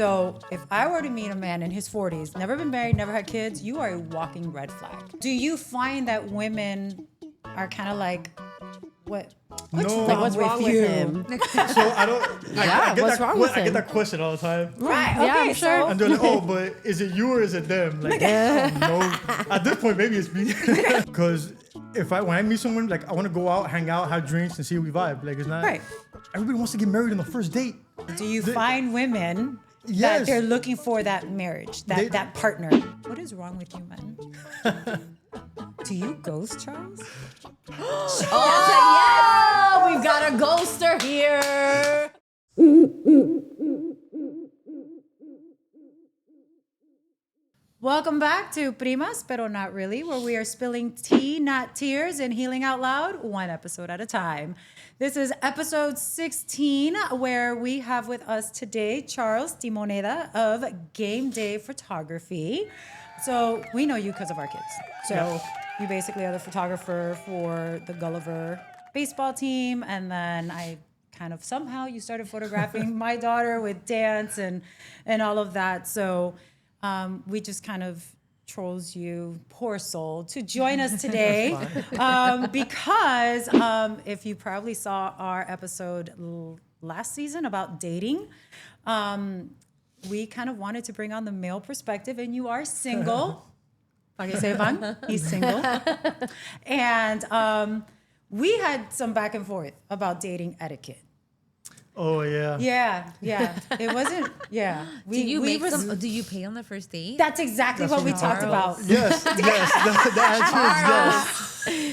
So if I were to meet a man in his 40s, never been married, never had kids, you are a walking red flag. Do you find that women are kind of like, what's wrong with him? So I don't. I get that question all the time. Right. Yeah, Okay. I'm sure. And they're like, oh, but is it you or is it them? Like, no. At this point, maybe it's me. Because when I meet someone, like, I want to go out, hang out, have drinks, and see if we vibe. Like, it's not. Right. Everybody wants to get married on the first date. Do you find women that Yes. they're looking for that marriage, that partner? What is wrong with you, men? Do you ghost, Charles? Oh, we've got a ghoster here. Welcome back to Primas Pero Not Really, where we are spilling tea, not tears, and healing out loud, one episode at a time. This is episode 16, where we have with us today Charles Timoneda of Game Day Photography. So we know you because of our kids. So you basically are the photographer for the Gulliver baseball team, and then somehow you started photographing my daughter with dance and all of that. So we just kind of chose you, poor soul, to join us today because if you probably saw our episode last season about dating, we kind of wanted to bring on the male perspective, and you are single. He's single. And we had some back and forth about dating etiquette. Oh, yeah. Yeah. It wasn't, yeah. Do you pay on the first date? That's exactly what we talked about. Yes.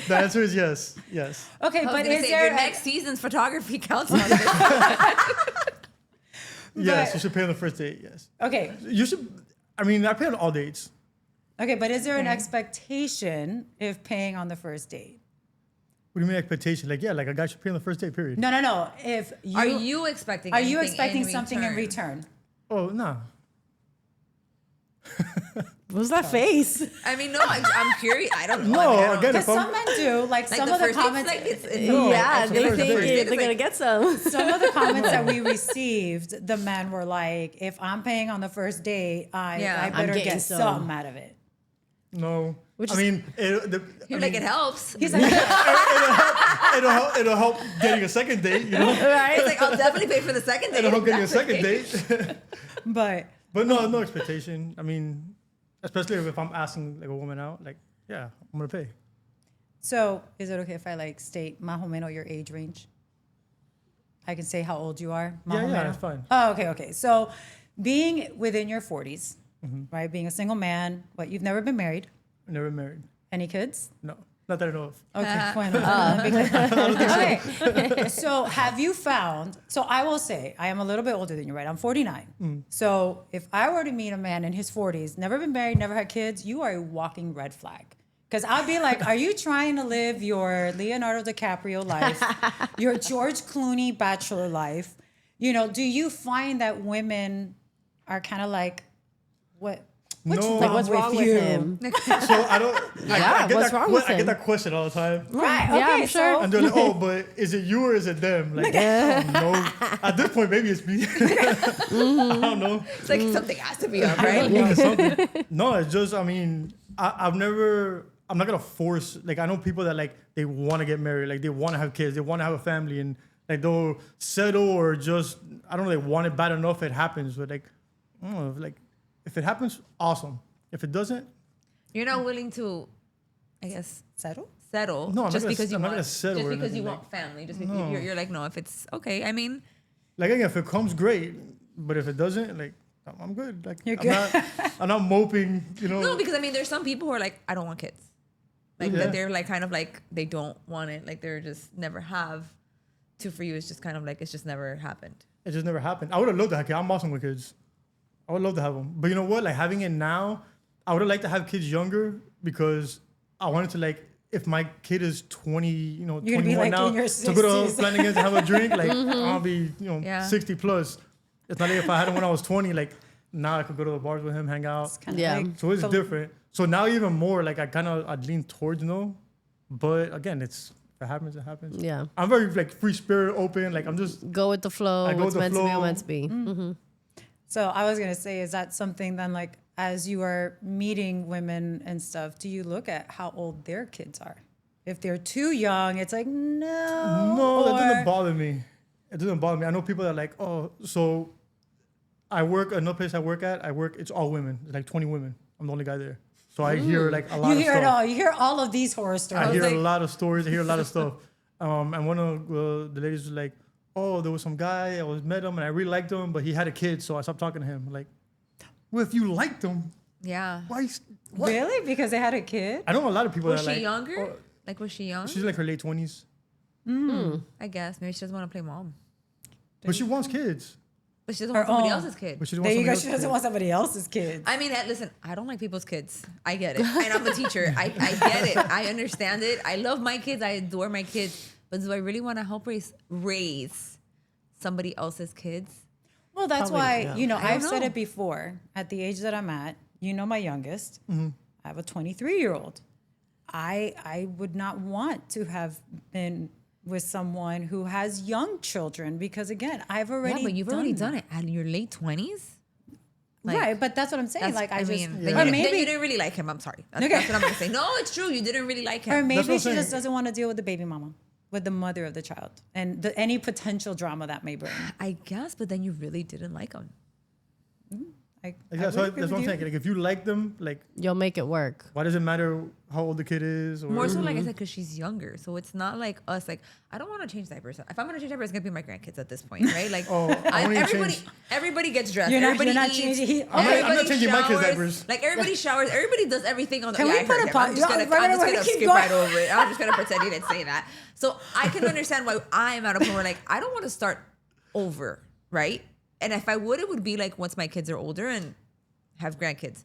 The answer is yes. Okay, but is there your next season's photography counts on this? Yes, you should pay on the first date, yes. Okay. You should, I pay on all dates. Okay, but is there an expectation if paying on the first date? What do you mean expectation? Like a guy should pay on the first date, period. No. Are you expecting something in return? Oh, no. What's that face? No, I'm curious. I don't know. No, again, Because some men do, like some of the comments. they first think date. they're gonna get some. Some of the comments that we received, the men were like, "If I'm paying on the first date, I better get something out of it." No. It helps. He's like, it'll help getting a second date, you know? Right? It's like, I'll definitely pay for the second date. It'll help getting a second date. but no expectation. Especially if I'm asking like a woman out, like, yeah, I'm gonna pay. So is it okay if I state más o menos your age range? I can say how old you are. Yeah, that's fine. Oh, okay. So being within your 40s, right? Being a single man, you've never been married? Never married. Any kids? No, not that I know of. Okay, bueno. Okay. So have you found, so I will say, I am a little bit older than you, right? I'm 49. So if I were to meet a man in his 40s, never been married, never had kids, you are a walking red flag. Because I'd be like, are you trying to live your Leonardo DiCaprio life, your George Clooney bachelor life? Do you find that women are kind of like, what's wrong with him? So I don't. I get that question all the time. Right. Yeah, Okay. I'm sure. And they're like, oh, but is it you or is it them? Like, no. At this point, maybe it's me. I don't know. It's like something has to be up, right? No, it's just. I'm not gonna force. Like, I know people that they want to get married, like they want to have kids, they want to have a family, and like they'll settle or just I don't know, they want it bad enough it happens. But I don't know, if it happens, awesome. If it doesn't, you're not willing to, I guess, settle. No, just because you want family. Just because you're like, no, if it's okay. again, if it comes, great. But if it doesn't, I'm good. You're good. I'm not moping. No, because there's some people who are like, I don't want kids. That they're kind of they don't want it. They're just never have. For you, it's just kind of it's just never happened. It just never happened. I would have loved to have kids. I'm awesome with kids. I would love to have them. But you know what? Having it now, I would have liked to have kids younger because I wanted to if my kid is 20, 21 now, to go to Flanagan's and have a drink, I'll be, 60 plus. It's not if I had him when I was 20, now I could go to the bars with him, hang out. So it's different. So now even more, I'd lean towards no. But again, if it happens, it happens. Yeah. I'm very free spirit, open. I'm just go with the flow. What's meant to be, meant to be. Mm-hmm. So I was gonna say, is that something then, like, as you are meeting women and stuff, do you look at how old their kids are? If they're too young, it's like no. No, that doesn't or- bother me. It doesn't bother me. I know people that are like, oh, so I work another place I work at. It's all women. It's like 20 women. I'm the only guy there. So I hear like a lot You of hear stuff. it all. You hear all of these horror stories. I hear like- a lot of stories. I hear a lot of stuff. And one of the ladies was like, oh, there was some guy. Met him and I really liked him, but he had a kid, so I stopped talking to him. I'm like, well, if you liked him, Yeah. why? What? Really? Because they had a kid? I know a lot of people Was that she like. younger? oh, Like, was she young? she's like her late 20s, I guess. Maybe she doesn't want to play mom. but she wants kids. But she doesn't Her want somebody own. else's kid. But she doesn't There want you go. somebody She else's doesn't kid. want somebody else's kids. I mean, listen, I don't like people's kids. I get it. And I'm a teacher. I get it. I understand it. I love my kids. I adore my kids. But do I really want to help raise somebody else's kids? Well, that's Probably, why, yeah. you know, I don't I've said know. it before. At the age that I'm at, you know my youngest. Mm-hmm. I have a 23-year-old. I would not want to have been with someone who has young children because, again, I've already Yeah, but you've already done it at your late 20s. Like, right, but that's what I'm saying. Like, I just, mean, or then, you, maybe, then you didn't really like him. I'm sorry. That's, Okay. that's what I'm going to say. No, it's true. You didn't really like or him. maybe what I'm she just saying. doesn't want to deal with the baby mama, with the mother of the child, and any potential drama that may bring. I guess, but then you really didn't like him. That's what I'm saying. Like, if you like them, like, You'll make it work. why does it matter how old the kid is? Or More so, like I said, because she's younger. So it's not like us. Like, I don't want to change diapers. If I'm going to change diapers, it's going to be my grandkids at this point, right? Like, Oh, I won't even everybody, change. everybody gets dressed. You're not- everybody you're not eats. changing- I'm not everybody changing my kids' showers. diapers. Like, everybody showers. Everybody does everything on the. Can yeah, we I put heard a him. po- I'm just Yeah, going right, to right, keep skip going. right over it. I'm just going to pretend you didn't say that. So I can understand why I'm at a point where, like, I don't want to start over, right? And if I would, it would be like once my kids are older and have grandkids.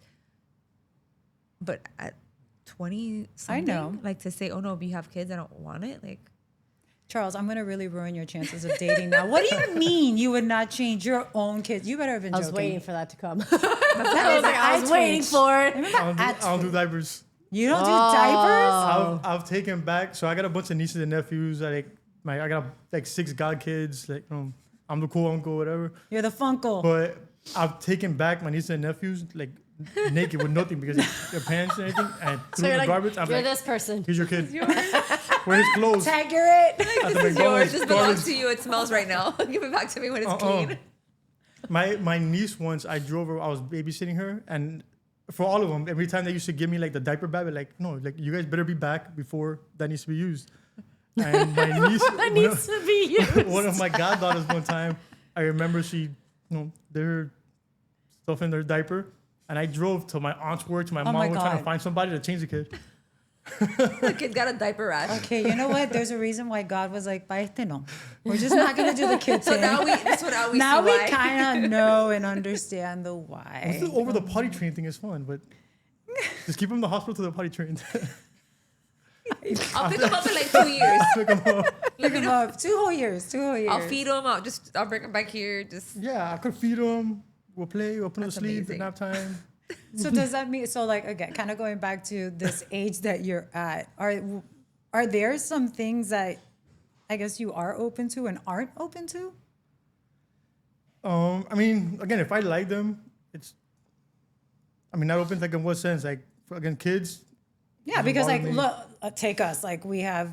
But at 20 something, know. like to say, oh no, if you have kids, I don't want it. Like, Charles, I'm going to really ruin your chances of dating now. What do you mean you would not change your own kids? You better have been I was joking. waiting for that to come. I I was waiting for it. I don't do diapers. You don't do Oh. diapers? I've taken back. So I got a bunch of nieces and nephews. I got like 6 godkids. Like, I'm the cool uncle, whatever. You're the Funkle. But I've taken back my nieces and nephews like naked with nothing because their pants and everything, and So threw you're in the like, garbage. I'm you're like, this person. here's your kid. Where his clothes? Tag you're it. At the this is yours. McDonald's This belongs garbage. to you. It smells right now. Give it back to me when it's Uh-uh. clean. My niece once, I drove her. I was babysitting her, and for all of them, every time they used to give me like the diaper bag, they're like, no, like you guys better be back before that needs to be used. And my niece, That needs to be you. one of my goddaughters, one time, I remember she, their stuff in their diaper, and I drove to my aunt's work, to my my mom, was trying God. to find somebody to change the kid. The kid's got a diaper rash. Okay, you know what? There's a reason why God was like, "Pa este no. We're just not going to do the kids So thing." now we Now see we why. kind of know and understand the why. Still over the potty train thing is fun, but just keep them in the hospital till they're potty trained. I'll pick him up in like 2 years. Pick 'em up. Look him up. 2 whole years. 2 whole years. I'll feed him. I'll bring him back here. Just Yeah, I could feed them. We'll play. We'll put them to That's sleep amazing. at nap time. So does that mean, so like, again, kind of going back to this age that you're at, are there some things that I guess you are open to and aren't open to? I mean, again, if I like them, not open like in what sense? Like, again, kids. Yeah, Doesn't because bother like, me. look, take us. Like, we have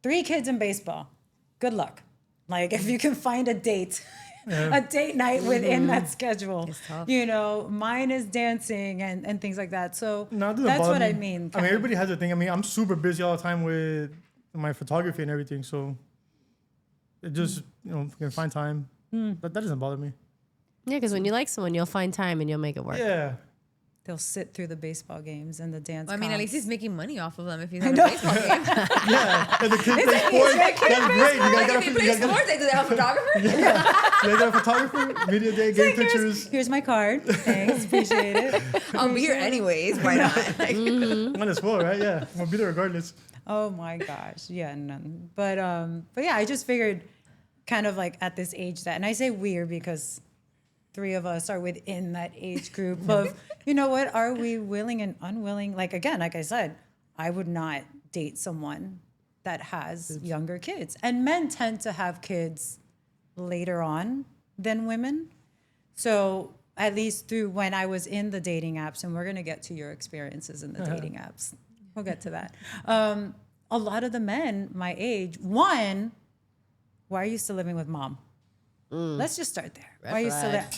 3 kids in baseball. Good luck. Like, if you can find a date, a date night within that schedule. It's tough. You know, mine is dancing and things like that. So No, it doesn't that's bother what me. I mean. I mean, kind of. everybody has a thing. I mean, I'm super busy all the time with my photography and everything, so it just you can find time. But that doesn't bother me. Yeah, because when you like someone, you'll find time and you'll make it work. Yeah. They'll sit through the baseball games and the dance. I mean, at least comps. he's making money off of them if he's at a baseball game. Yeah. And the kids play sports. That's great. You Like guys if he plays got sports, they do they have a photographer? a photographer, media day, game pictures. Here's my card. Thanks, appreciate it. I'll be here anyways. Why not? Like, Might as well, right? Yeah. I'll be there regardless. Oh my gosh, yeah, none. But yeah, I just figured, kind of like at this age that, and I say weird because 3 of us are within that age group of, you know what, are we willing and unwilling? Like again, like I said, I would not date someone that has younger kids, and men tend to have kids later on than women. So at least through when I was in the dating apps, and we're going to get to your experiences in the dating apps. We'll get to that. A lot of the men my age, one, why are you still living with mom? Let's just start there. Why are you still there?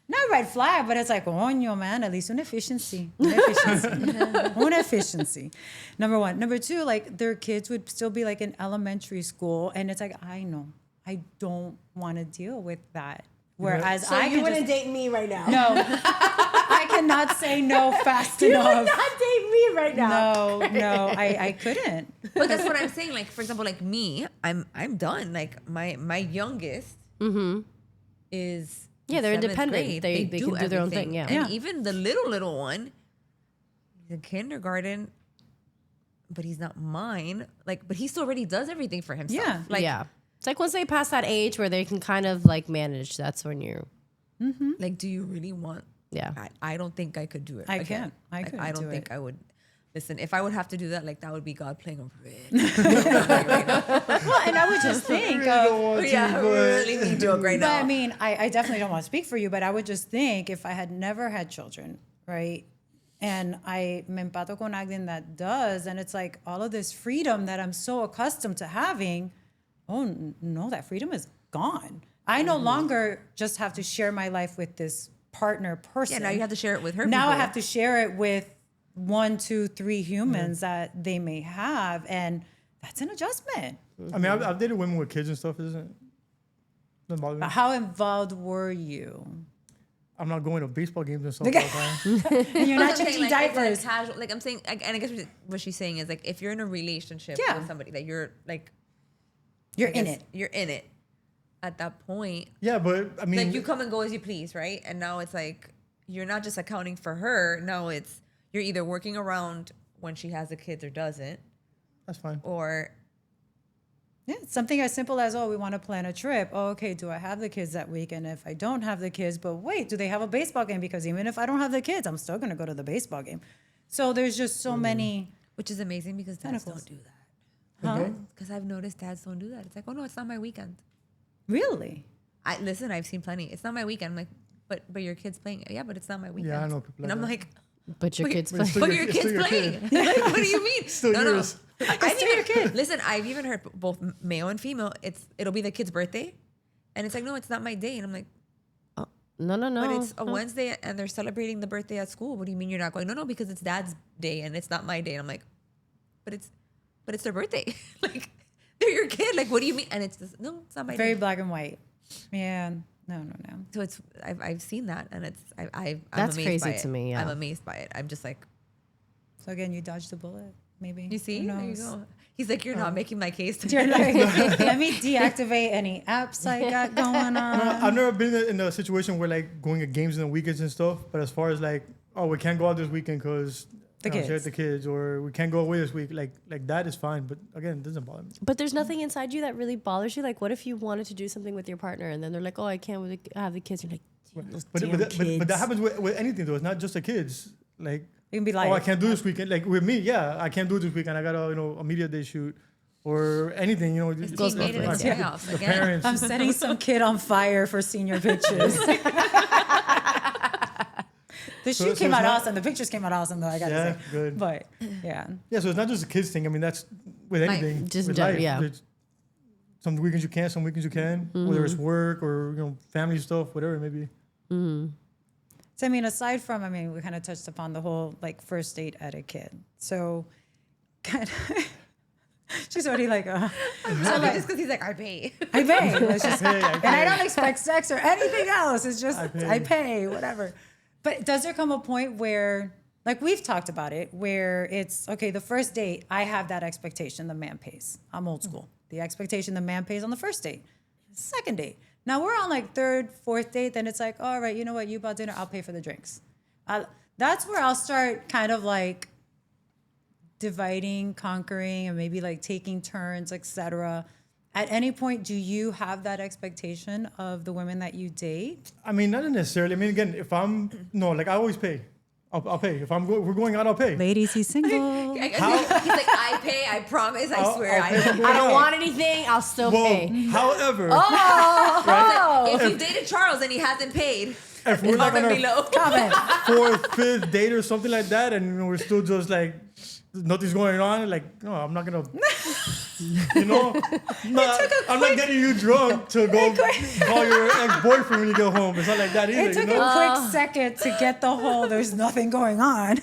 Not red flag, but it's like, coño, man, at least una efficiency. Una efficiency. Number one. Number two, like their kids would still be like in elementary school. And it's like, I know, I don't want to deal with that. Whereas So I you can wouldn't just, date me right now. no, I cannot say no fast You enough. would not date me right now. No, I couldn't. But that's what I'm saying. Like, for example, like me, I'm done. Like my youngest is Yeah, they're seventh independent. grade. They can do their own everything. thing, yeah. And Yeah. even the little one, he's in kindergarten, but he's not mine. Like, but he still already does everything for himself. Yeah. Like, yeah. It's like once they pass that age where they can kind of like manage, that's when you're, like, do you really want? yeah. I don't think I could do it. I again. can't. I Like, couldn't I don't do think it. I would. Listen, if I would have to do that, like that would be God playing a really Well, and I would just think of, yeah, really mean joke right but now. I mean, I definitely don't want to speak for you, but I would just think if I had never had children, right? And I me empato con alguien that does, and it's like all of this freedom that I'm so accustomed to having, no, that freedom is gone. I no longer just have to share my life with this partner person. Yeah, now you have to share it with her. Now I people. have to share it with 1, 2, 3 humans that they may have, and that's an adjustment. I mean, I've dated women with kids and stuff. Doesn't bother me. How involved were you? I'm not going to baseball games and stuff all the time. And you're not I'm saying, changing like, diapers. It's like casual. Like I'm saying, and I guess what she's saying is like if you're in a relationship Yeah. with somebody that you're like, You're I in guess it. You're in it. At that point, Yeah, but I mean, like you come and go as you please, right? And now it's like you're not just accounting for her. No, it's you're either working around when she has the kids or doesn't, that's fine. or Yeah, it's something as simple as, we want to plan a trip. Oh, okay, do I have the kids that week? And if I don't have the kids, but wait, do they have a baseball game? Because even if I don't have the kids, I'm still going to go to the baseball game. So there's just so many. which is amazing because dads Tentacles. don't do that. Huh? Because I've noticed dads don't do that. It's like, oh no, it's not my weekend. Really? I've seen plenty. It's not my weekend. I'm like, but your kid's playing. Yeah, but it's not my weekend. I know people And like I'm that. like, But your kids but play. it's still but your- your it's still kid's your playing. kid. Like, what do you mean? Still yours. I've even, listen, I've even heard both male and female. It'll be the kid's birthday, and it's like, no, it's not my day. And I'm like, No. but it's a Wednesday, and they're celebrating the birthday at school. What do you mean you're not going? No, because it's dad's day, and it's not my day. And I'm like, but it's their birthday. Like, they're your kid. Like, what do you mean? And it's just, no, it's not my Very day. black and white. Yeah. No. So it's I've seen that, and it's I'm That's amazed crazy by it. to me, yeah. I'm amazed by it. I'm just like, So again, you dodged the bullet, maybe. you see, Who there you knows? go. He's like, you're not making my case. You're like, let me deactivate any apps I got going on. I've never been in a situation where like going to games on the weekends and stuff. But as far as like, oh, we can't go out this weekend because The kids. the kids, or we can't go away this week. Like that is fine. But again, it doesn't bother me. But there's nothing inside you that really bothers you. Like, what if you wanted to do something with your partner and then they're like, "Oh, I can't have the kids." You're like, "Damn, those But, damn but, that, kids." but that happens with anything though. It's not just the kids. Like, You can be like, oh, I can't do this weekend. Like with me, yeah, I can't do it this weekend. I got a media day shoot or anything. just Team made it in my- the playoffs the again. parents. I'm setting some kid on fire for senior pictures. The So- shoot so came it's out not- awesome. The pictures came out awesome, though, I gotta Yeah, say. good. But, yeah. Yeah, so it's not just a kids thing. I mean, that's with anything. Just with don't- life. yeah. It's- some weekends you can, some weekends you can. Whether it's work or family stuff, whatever it may be. So, I mean, aside from, we kind of touched upon the whole, like, first date etiquette. So, kind of, she's already like, Just because he's like, I pay. I pay. Let's just, Hey, and I don't expect sex or anything else. It's just, pay. I pay, whatever. But does there come a point where, like we've talked about it, where it's, okay, the first date, I have that expectation, the man pays. I'm old school. The expectation, the man pays on the first date. Second date. Now we're on like third, fourth date, then it's like, all right, you know what, you bought dinner, I'll pay for the drinks. That's where I'll start kind of like dividing, conquering, and maybe like taking turns, etc. At any point, do you have that expectation of the women that you date? I mean, not necessarily. I mean, again, if I always pay. I'll pay. If we're going out, I'll pay. Ladies, he's single. He's like, I pay. I promise. I swear. I'll pay for I going I don't out. want anything. I'll still Well, pay. however, If you dated Charles and he hasn't paid, if we're like on Comment our below. Comment. fourth, fifth date or something like that, and you know, we're still just like nothing's going on, like no, I'm not gonna, you know, I'm not getting you drunk to go call your ex-boyfriend when you go home. It's not like that either. It took you know? a quick second to get the whole there's nothing going on.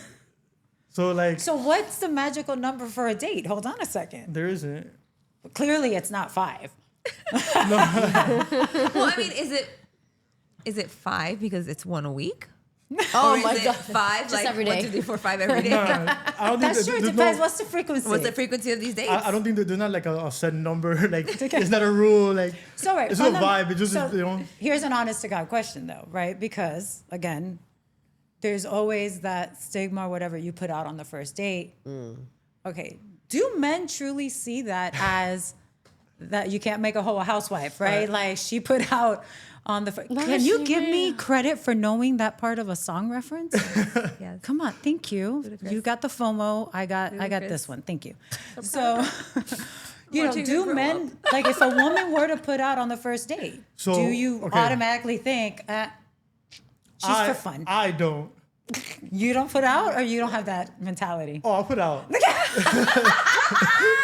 So like So what's the magical number for a date? Hold on a second. there isn't. Clearly it's not 5. Well, I mean, is it 5 because it's one a week? Oh Or is my it God. 5 Just like every 1, day. 2, 3, 4, 5 every day? Nah, I don't think That's true. It there's depends. no- What's the frequency? What's the frequency of these dates? I don't think that there's not like a set number. Like it's not a rule. Like So right, it's a vibe. It's just you know. Here's an honest to God question though, right? Because again, there's always that stigma or whatever you put out on the first date. Okay, do men truly see that as that you can't make a whole housewife, right? Like she put out on the. Can you give me credit for knowing that part of a song reference? Yes. Come on, thank you. Ludicrous. You got the FOMO. I got Ludicrous. this one. Thank you. So, you know, Watching her do grow men like if a woman were to put out on the first date, So, do you okay. automatically think she's for fun? I don't. You don't put out, or you don't have that mentality? Oh, I'll put out.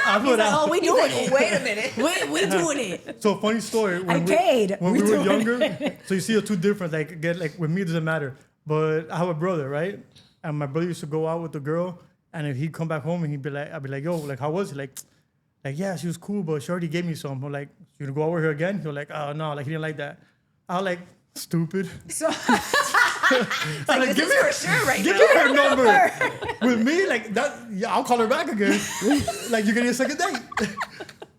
I put out. Oh, we doing it. Wait a minute. We doing it. So funny story. I paid. When We we were doing younger, so you see the two different. Like again, like with me, it doesn't matter. But I have a brother, right? And my brother used to go out with the girl, and if he'd come back home and he'd be like, I'd be like, yo, like how was it? Like yeah, she was cool, but she already gave me some. I'm like, you gonna go out with her again? He'll like, oh no, like he didn't like that. I was like, stupid. So I'm like, This is for sure right give now. me her number. With me, like that, yeah, I'll call her back again. Like you're getting a second date.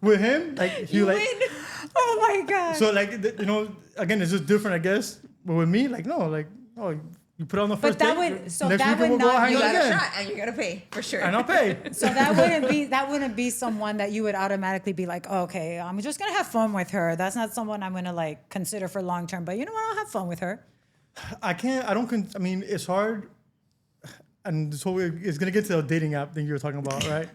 With him, like he like. Win. oh my god. So like you know, again, it's just different, I guess. But with me, like no, like oh, you put it on the first that date. would- so next that weekend would we'll go not- hang You out got a again, shot and you're gonna pay for sure. and I'll pay. So that wouldn't be someone that you would automatically be like, oh, okay, I'm just gonna have fun with her. That's not someone I'm gonna like consider for long term. But you know what? I'll have fun with her. I can't. I don't. I mean, it's hard, and so it's gonna get to the dating app thing you were talking about, right?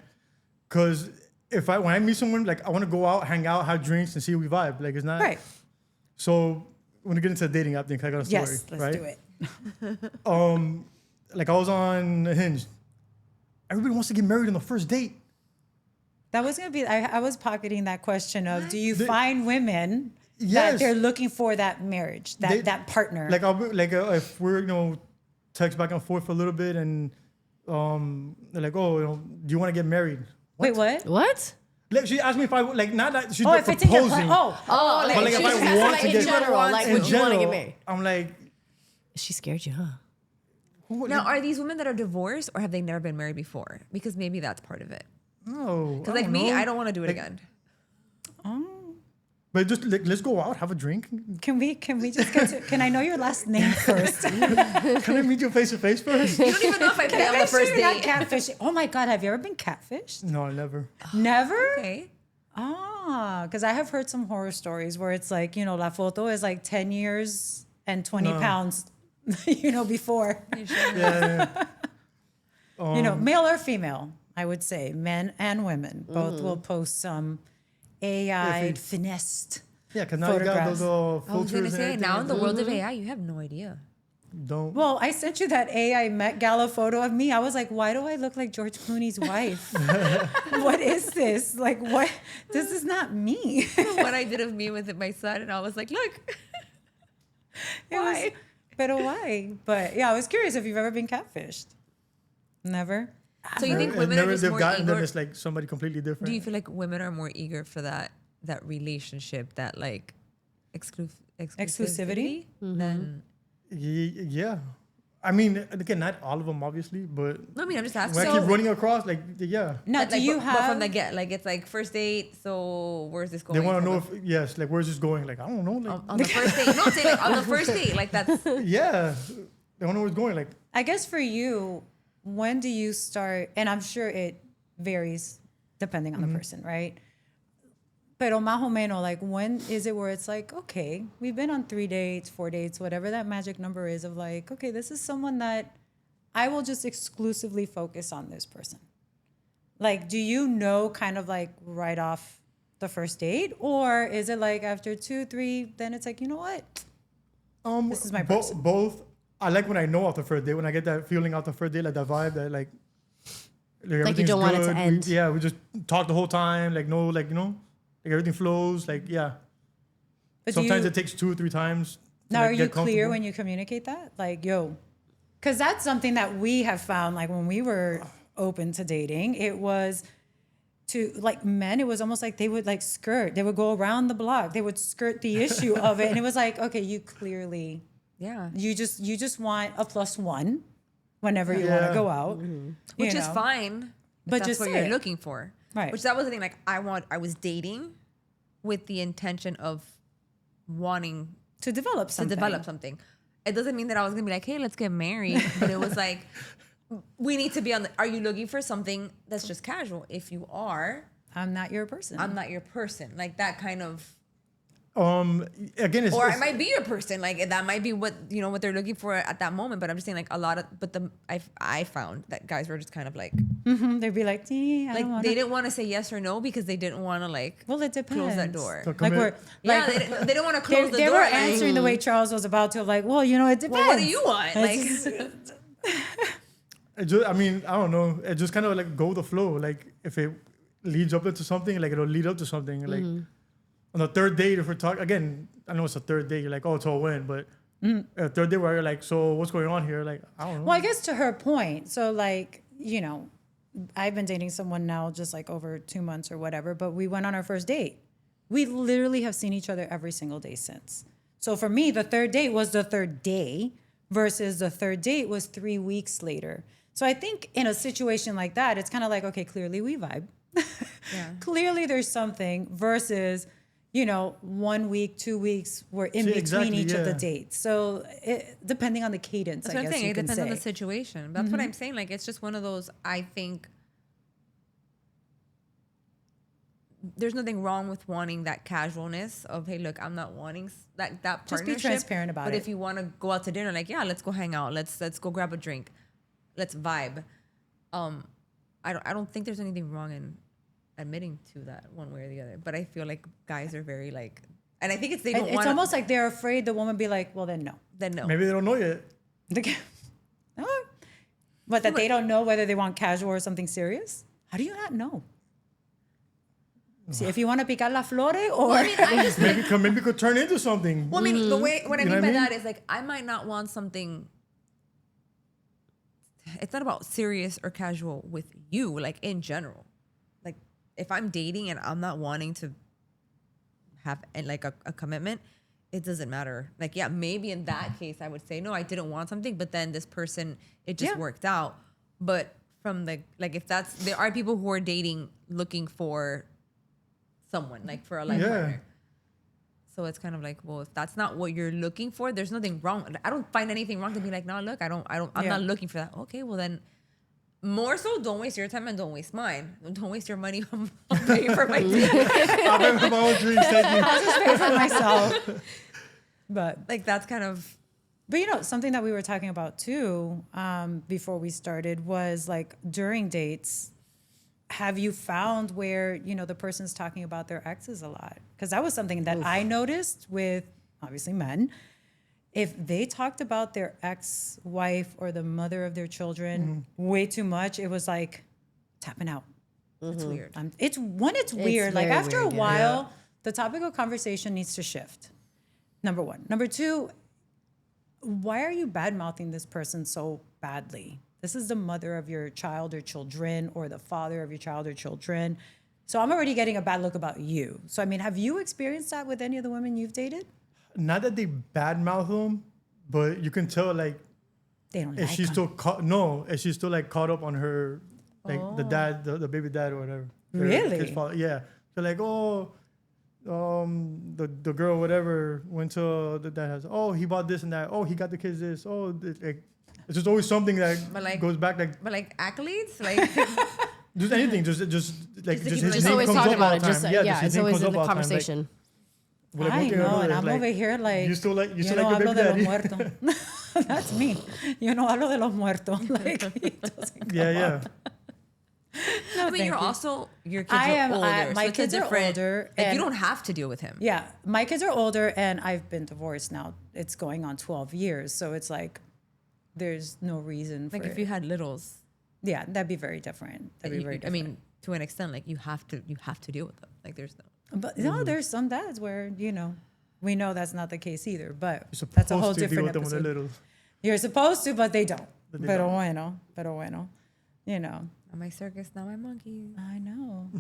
Because when I meet someone, like I want to go out, hang out, have drinks, and see if we vibe. Like it's not Right. So when we get into the dating app thing, 'cause I got a story, Yes. Let's right? do it. Like I was on Hinge. Everybody wants to get married on the first date. That was gonna be. I was pocketing that question of, do you The- find women that Yes. they're looking for that marriage, that partner? Like I'll be, like if we're text back and forth for a little bit, and they're like, oh, do you want to get married? Wait, what? What? Like, she asked me if I would, like, not that she's Oh, if it's in your proposing. plan. Oh, like, But like if she just I has want like to in get general, like in would you want to general, get married? I'm like, She scared you, huh? Now, are these women that are divorced or have they never been married before? Because maybe that's part of it. no. Because like me, I don't want to do it again. But just like, let's go out, have a drink. Can we just get to? Can I know your last name first? Can I meet you face to face first? You don't even know if I pay on the Make sure first you're not date. catfishing. Oh my God, have you ever been catfished? No, never. Never? Okay. Ah, because I have heard some horror stories where it's like, la foto is like 10 years and 20 No. pounds, before. Yeah. Male or female, I would say. Men and women both will post some AI finessed. Yeah, because now you got Photographs. those I was filters gonna and say everything. now in the world of AI, you have no idea. Don't. Well, I sent you that AI Met Gala photo of me. I was like, why do I look like George Clooney's wife? What is this? Like, what? This is not me. What I did of me with my son, and I was like, look. Why? But why? But yeah, I was curious if you've ever been catfished. Never? So you think And women are never just they've more gotten them, eager? it's like somebody completely different. Do you feel like women are more eager for that relationship, that like exclusivity than? Yeah. I mean, again, not all of them, obviously, but No, I mean I'm just asking. when I keep running across, like, yeah. Now, But, do like, you but have from the get, like it's like first date. So where's this They going? want to know From if, yes, like, where's this going? Like, I don't know. Like, on the first date. No, say like on the first date. Like that's yeah. They want to know where it's going. Like, I guess for you, when do you start? And I'm sure it varies depending on the person, right? Pero más o menos, like when is it where it's like, okay, we've been on 3 dates, 4 dates, whatever that magic number is of like, okay, this is someone that I will just exclusively focus on this person. Like, do you know kind of like right off the first date? Or is it like after 2, 3, then it's like, you know what? This is my person. Both. I like when I know off the first day, when I get that feeling off the first day, like that vibe that like you everything's don't want it to good. end. We just talk the whole time. Like no, like like everything flows. Like yeah. But Sometimes it takes 2 or 3 times. To, now, like, are get you clear comfortable. when you communicate that? Like, yo, because that's something that we have found. Like when we were open to dating, it was to like men. It was almost like they would like skirt. They would go around the block. They would skirt the issue of it, and it was like, okay, you clearly, Yeah. you just want a +1 whenever you want to Yeah. go out, Which you is know. fine. If But that's just what say you're it. looking for. Right. Which that was the thing. Like I was dating with the intention of wanting to develop to something. develop something. It doesn't mean that I was gonna be like, hey, let's get married. But it was like, we need to be on the, are you looking for something that's just casual? If you are, I'm not your person. I'm not your person. Like that kind of, Again, or I might be your person. Like that might be what, what they're looking for at that moment. But I'm just saying like a lot of, but I found that guys were just kind of like They'd be like, I like don't wanna. they didn't want to say yes or no because they didn't want to like Well, it depends. close that door. So Like commit. we're Yeah, like, they didn't want to they, close the they door. were like, answering the way Charles was about to. Like, well, it depends. well, what do you want? Like, It's just- It just, I mean, I don't know. It just kind of like go with the flow. Like if it leads up into something, like it'll lead up to something. Like on the third date, if we're talking again, I know it's a third date. You're like, oh, it's all win, but a third date where you're like, so what's going on here? Like I don't know. well, I guess to her point. So, like, I've been dating someone now just like over 2 months or whatever, but we went on our first date. We literally have seen each other every single day since. So for me, the third date was the third day versus the third date was 3 weeks later. So I think in a situation like that, it's kind of like, okay, clearly we vibe. Yeah. Clearly there's something versus, 1 week, 2 weeks, we're in See, between exactly, each of the yeah. dates. So depending on the cadence, that's I what I'm guess saying. you It can depends on say. the situation. That's what I'm saying. Like, it's just one of those, I think there's nothing wrong with wanting that casualness of, hey, look, I'm not wanting that Just be partnership. transparent about but it. if you want to go out to dinner, like, yeah, let's go hang out. Let's go grab a drink. Let's vibe. I don't think there's anything wrong in admitting to that one way or the other. But I feel like guys are very like, and I think it's they don't It's want. almost like they're afraid the woman be like, well, then no. Then no. Maybe they don't know yet. Oh. But that they don't know whether they want casual or something serious? How do you not know? See, if you want to picar la flore or... Well, I mean, I just Maybe it could turn into something. Well, I mean, the way what I You know mean what by I mean? that is like I might not want something. It's not about serious or casual with you, like in general. Like if I'm dating and I'm not wanting to have like a commitment, it doesn't matter. Like yeah, maybe in that case I would say no, I didn't want something, but then this person it just Yeah. worked out. But from the like if that's there are people who are dating looking for someone like for a life Yeah. partner. So it's kind of like, well, if that's not what you're looking for, there's nothing wrong. I don't find anything wrong to be like, no, look, I'm Yeah. not looking for that. Okay, well then, more so, don't waste your time and don't waste mine. Don't waste your money on paying for my tea. I'll pay for my own drinks. Thank you. I'll just pay for myself. But Like that's kind of something that we were talking about too before we started was like during dates, have you found where, the person's talking about their exes a lot? Because that was something that I noticed with obviously men. If they talked about their ex-wife or the mother of their children way too much, it was like tapping out. it's weird. It's weird. Like very after a weird, yeah. while, the topic of conversation needs to shift. Number one. Number two, why are you bad mouthing this person so badly? This is the mother of your child or children, or the father of your child or children. So I'm already getting a bad look about you. So I mean, have you experienced that with any of the women you've dated? Not that they badmouth them, but you can tell like They don't if like she's them. still if she's still like caught up on her like the dad, the baby dad or whatever. Her Really? kid's father. Yeah. They're like, the girl whatever went to the dad house. Oh, he bought this and that. Oh, he got the kids this. Oh, like it's just always something that But, like- goes back like But like accolades, like just anything, just like to just keep his it- name always comes talking up all about the it. time. Just Just yeah, his it's name always comes in the up all the time. conversation. Like, I one thing or know, another, and I'm like, over here like, you still like yo your no baby hablo de daddy. los muertos. That's me. Yo no hablo de los muertos. Like, it doesn't come Yeah, up. yeah. I mean, thank you're you. also your kids I are am. older. My so it's kids a are different, older, Like and you don't have to deal with him. yeah, my kids are older, and I've been divorced now. It's going on 12 years, so it's like there's no reason for Like if it. you had littles, Yeah, that'd be very different. That'd be very I different. mean, to an extent, like you have to deal with them. Like there's no. But no, there's some dads where we know that's not the case either. But You're that's a supposed whole to deal different with them when they're episode. little. You're supposed to, but they don't. But they Pero don't. bueno. You know. Not my circus, not my monkey. I know.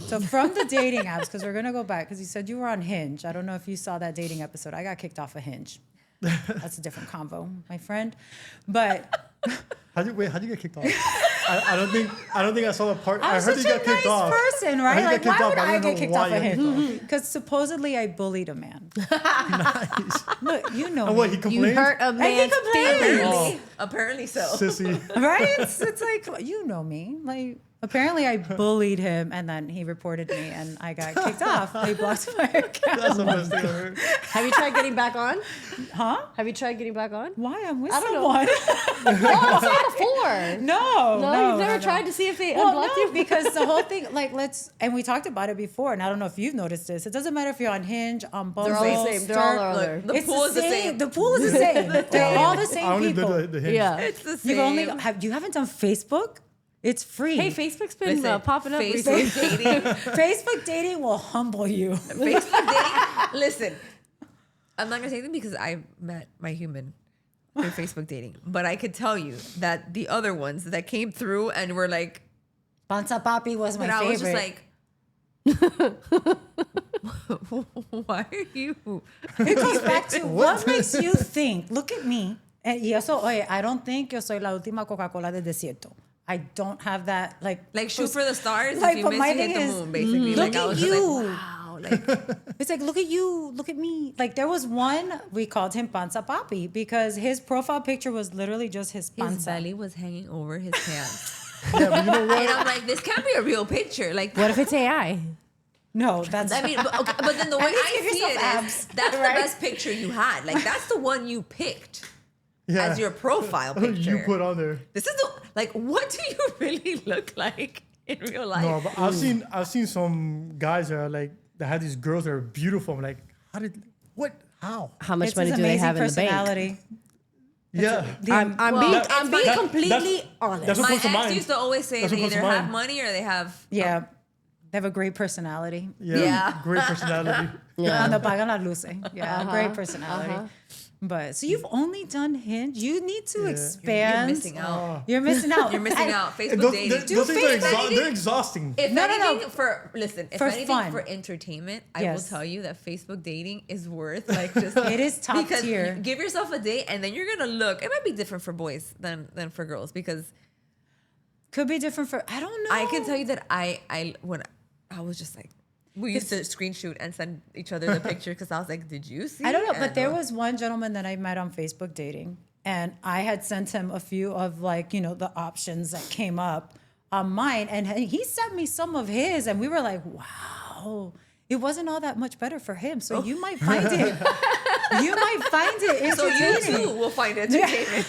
So from the dating apps, because we're gonna go back, because you said you were on Hinge. I don't know if you saw that dating episode. I got kicked off of Hinge. That's a different convo, my friend. But How'd you get kicked off? I don't think I saw the part. I'm I heard such you a got kicked nice off. person, I right? heard you Like, got kicked why off, would but I I don't get know kicked why off of you got kicked Hinge? Because supposedly I bullied a man. Nice. Look, you know And what, me. he You complained? hurt a And he man's complained. feelings. Apparently so. Sissy. Right? It's like, you know me. Like, apparently I bullied him, and then he reported me, and I got kicked off. They blocked my account. That's the best thing I heard. Have you tried getting back on? Huh? Have you tried getting back on? Why? I'm with I don't know. someone. No, I'm saying before. No, You've never tried to see if they Well, unblocked no, you? because the whole thing, like, and we talked about it before, and I don't know if you've noticed this. It doesn't matter if you're on Hinge, on Bumble, They're all the same. They're all Stir- there. The It's pool is the same. The pool is the same. They're all the I same only people. did the Hinge. Yeah. It's the same. You've only you haven't done Facebook? It's free. Hey, Facebook's been Listen, popping up Facebook recently. dating. Facebook dating will humble you. Facebook dating. Listen, I'm not gonna say anything because I met my human through Facebook dating, but I could tell you that the other ones that came through and were like, Panza Papi was my but I favorite. was just like, why are you? It goes back to what makes you think. Look at me. Y eso, oye, I don't think yo soy la última Coca-Cola del desierto. I don't have that, Like shoot for the stars. Like, If you but miss, my you hit thing the is, moon. Basically, look like I at was just you. like, wow. Like It's like, look at you, look at me. Like there was one, we called him Panza Papi because his profile picture was literally just his his panza. belly was hanging over his pants, Yeah, but you know what? and I'm like, this can't be a real picture. Like What if it's AI? No, that's I mean, but then the way At least I give see yourself it is, abs, that's right? the best picture you had. Like that's the one you picked Yeah. as your profile picture. You put on there. This is what do you really look like in real life? No, but I've seen some guys that are like that had these girls that are beautiful. I'm like, how? How much it's money his do they amazing have in the bank? personality. Yeah. I'm Well, being, it's I'm being fine. completely honest. that's what My comes to ex mind. used to always say That's they what comes either to have mind. money or they have. Yeah. They have a great personality. Yeah. Great personality. Yeah. Cuando pagan las luces. Yeah, great personality. But so you've only done Hinge. You need to You're expand. missing out. You're missing out. You're missing And- out. And Facebook those, dating. those things are Facebook they're exhausting. If No, no, anything, no. if For anything fun. for entertainment, I will Yes. tell you that Facebook dating is worth like just It is top because tier. you give yourself a date and then you're gonna look. It might be different for boys than for girls because Could be different for, I don't know. I can tell you that I when I was just like we used to screenshot and send each other the picture because I was like, did you see? I don't know, And but there was one gentleman that I met on Facebook dating, and I had sent him a few of the options that came up on mine, and he sent me some of his, and we were like, wow, it wasn't all that much better for him. So you might find it. You might find it so you entertaining. too will find entertainment.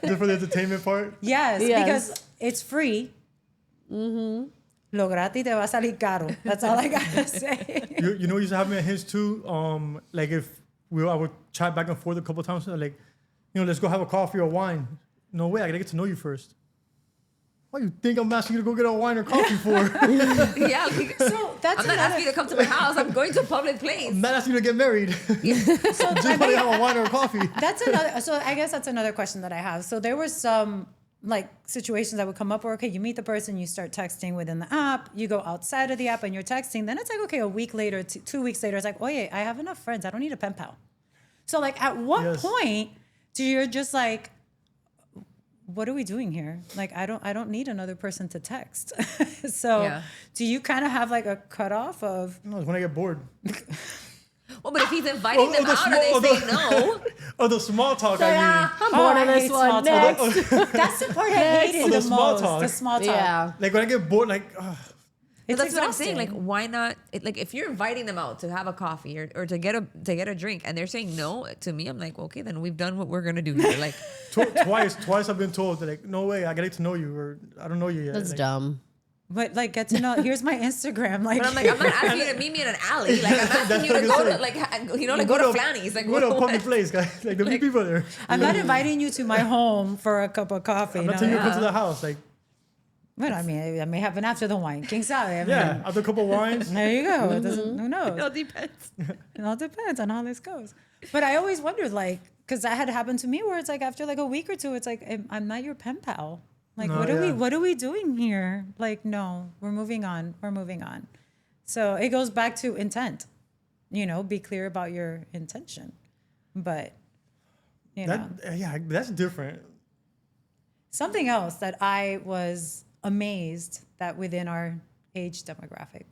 Just for the entertainment part. Yes, Yes. because it's free. Lo gratis te va a salir caro. That's all I gotta say. You know, what used to have me at Hinge too. Like if I would chat back and forth a couple of times, like, let's go have a coffee or wine. No way, I gotta get to know you first. What you think I'm asking you to go get a wine or coffee for? Yeah, like, So that's I'm not asking you to come to my house. I'm going to a public place. I'm not asking you to get married. So Just want to have a wine or a coffee. that's another. So I guess that's another question that I have. So there were some situations that would come up where, okay, you meet the person, you start texting within the app, you go outside of the app and you're texting. Then it's like, okay, a week later, 2 weeks later, it's like, oh yeah, I have enough friends. I don't need a pen pal. So like, at what Yes. point do you're just like, what are we doing here? Like, I don't need another person to text. So Yeah. do you kind of have like a cutoff of, No, it's when I get bored. Well, but if he's inviting them the out small- and they say no, Oh, the small talk, So, I mean. yeah, I'm Oh, bored I of this hate small one. talk. Next. that's the part I hated Oh, the the small most. talk. The small talk. Yeah. Like when I get bored, like, It's that's what I'm saying. Like, exhausting. why not? Like, if you're inviting them out to have a coffee or to get a drink, and they're saying no to me, I'm like, okay, then we've done what we're gonna do here. Like, twice I've been told that, like, no way, I gotta get to know you, or I don't know you yet. That's like, dumb. But like, get to know. Here's my Instagram. Like, But I'm like, I'm not asking you to meet me in an alley. Like, I'm asking you to go to, like, go to Flanny's. Like, Go to a public place, guys. Like, there'll be people there. I'm not inviting you to my home for a cup of coffee. I'm No, not telling you to yeah. come to the house. Like, But I mean, I may happen after the wine. King sabe. I mean, yeah, after a couple wines. there you go. It doesn't, who knows? it all depends. It all depends on how this goes. But I always wondered, like, because that had happened to me, where it's like after like a week or two, it's like I'm not your pen pal. Like, No, what are we doing here? Like, no, we're moving on. We're moving on. So it goes back to intent. You know, be clear about your intention. But you know, Yeah, that's different. something else that I was amazed that within our age demographic,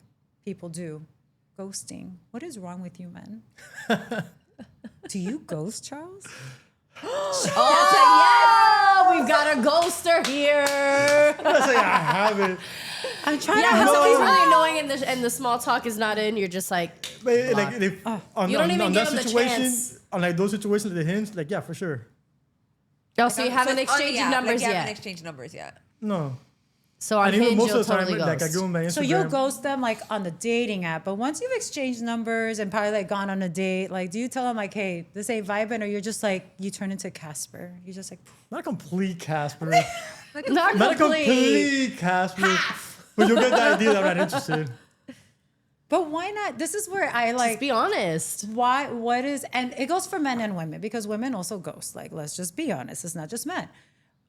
people do ghosting. What is wrong with you, men? Do you ghost, Charles? Oh, we've got a ghoster here. I'm not saying I haven't. I'm trying Yeah, to when help somebody's you. really annoying and the small talk is not in, you're just like, But like, on, You don't even on give that them the situation, chance. on like those situations at the Hinge, like, yeah, for sure. oh, so you haven't it's on the exchanged app, numbers like, you yet. haven't exchanged numbers yet. No. So on And even Hinge, most you'll of the time, totally like, I ghost. give them my Instagram. So you'll ghost them like on the dating app, but once you've exchanged numbers and probably like gone on a date, like do you tell them like, hey, this ain't vibing, or you're just like you turn into Casper? You're just like, Not a complete Casper. Not Not a complete. complete Casper. But you'll get the idea that I'm not interested. but why not? This is where I Just like. be honest. Why? What is? And it goes for men and women because women also ghost. Like, let's just be honest. It's not just men.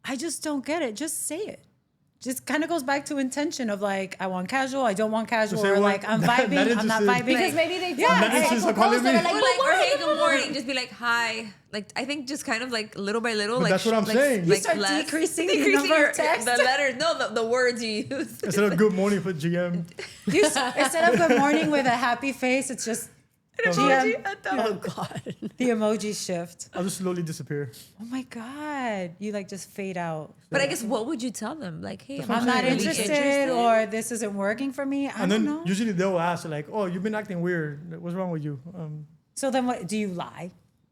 I just don't get it. Just say it. Just kind of goes back to intention of like, I want casual, I don't want casual, say or what? like I'm Not vibing, I'm not interested. vibing. Because maybe they Yeah, Not interested, so calling me. Or like, or hey, good morning. Just be like, hi. Like, I think just kind of like little by little. But like that's what I'm like, saying. You Like start less- decreasing the number of texts. The letters, no, the words you use. Instead of good morning, put GM. Instead of good morning with a happy face, it's just GM, Oh, God. the emoji shift. I'll just slowly disappear. Oh my God. You like just fade out. But I guess what would you tell them? Like, hey, I'm not really interested, or this isn't working for me. I And don't then know. usually they'll ask, like, oh, you've been acting weird. What's wrong with you? So then what do you lie?